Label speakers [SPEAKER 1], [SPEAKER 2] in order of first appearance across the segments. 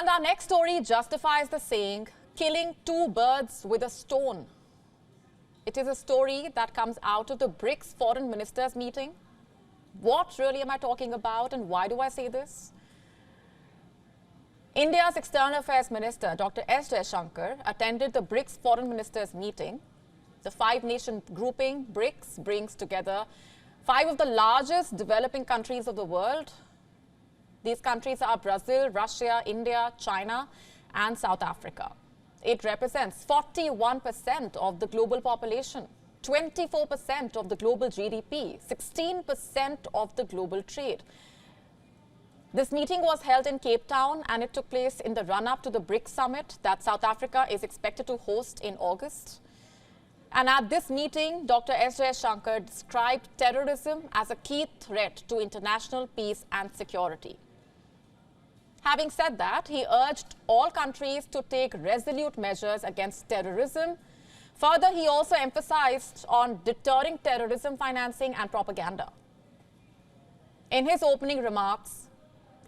[SPEAKER 1] And our next story justifies the saying, killing two birds with a stone. It is a story that comes out of the BRICS Foreign Ministers meeting. What really am I talking about, and why do I say this? India's External Affairs Minister, Dr S. Jaishankar, attended the BRICS Foreign Ministers meeting. The five-nation grouping, BRICS, brings together five of the largest developing countries of the world. These countries are Brazil, Russia, India, China, and South Africa. It represents 41% of the global population, 24% of the global GDP, 16% of the global trade. This meeting was held in Cape Town, and it took place in the run-up to the BRICS summit that South Africa is expected to host in August. And at this meeting, Dr. S. Jaishankar described terrorism as a key threat to international peace and security. Having said that, he urged all countries to take resolute measures against terrorism. Further, he also emphasized on deterring terrorism financing and propaganda. In his opening remarks,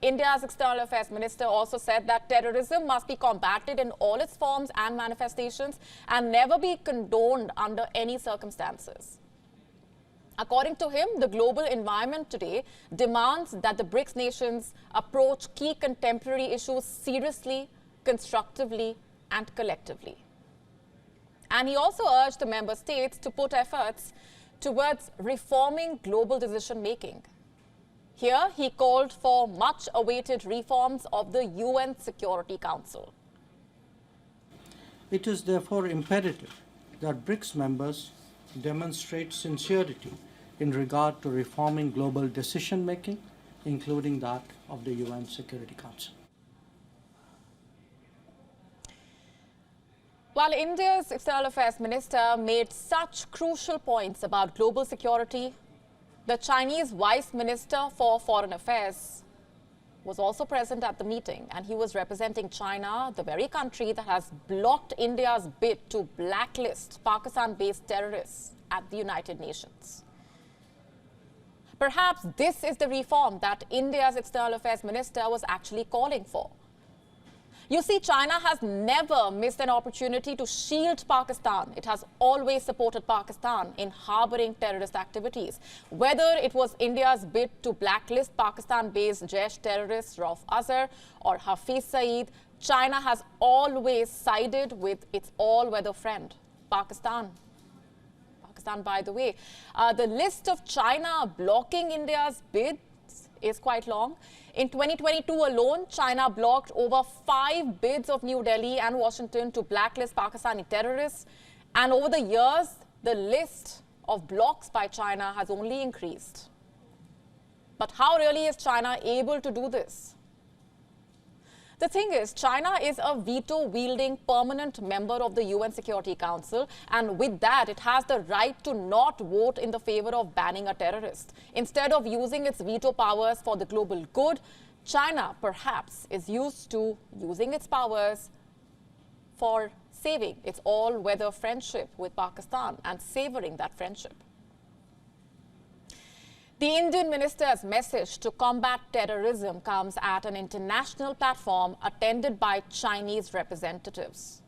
[SPEAKER 1] India's External Affairs Minister also said that terrorism must be combated in all its forms and manifestations and never be condoned under any circumstances. According to him, the global environment today demands that the BRICS nations approach key contemporary issues seriously, constructively, and collectively. And he also urged the member states to put efforts towards reforming global decision-making. Here, he called for much-awaited reforms of the UN Security Council.
[SPEAKER 2] It is therefore imperative that BRICS members demonstrate sincerity in regard to reforming global decision-making, including that of the UN Security Council.
[SPEAKER 1] While India's External Affairs Minister made such crucial points about global security, the Chinese Vice Minister for Foreign Affairs was also present at the meeting, and he was representing China, the very country that has blocked India's bid to blacklist Pakistan-based terrorists at the United Nations. Perhaps this is the reform that India's External Affairs Minister was actually calling for. You see, China has never missed an opportunity to shield Pakistan. It has always supported Pakistan in harboring terrorist activities. Whether it was India's bid to blacklist Pakistan-based Jaish terrorists Rauf Azhar or Hafiz Saeed, China has always sided with its all-weather friend, Pakistan. By the way, the list of China blocking India's bids is quite long. In 2022 alone, China blocked over 5 bids of New Delhi and Washington to blacklist Pakistani terrorists. And over the years, the list of blocks by China has only increased. But how really is China able to do this? The thing is, China is a veto-wielding permanent member of the UN Security Council, and with that, it has the right to not vote in the favor of banning a terrorist. Instead of using its veto powers for the global good, China perhaps is used to using its powers for saving its all-weather friendship with Pakistan and savoring that friendship. The Indian minister's message to combat terrorism comes at an international platform attended by Chinese representatives.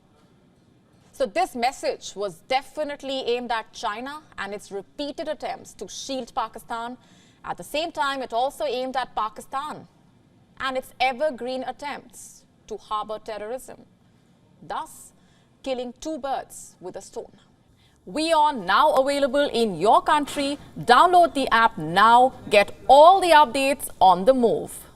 [SPEAKER 1] So this message was definitely aimed at China and its repeated attempts to shield Pakistan. At the same time, it also aimed at Pakistan and its evergreen attempts to harbor terrorism, thus killing two birds with a stone. WION now available in your country. Download the app now. Get all the updates on the move.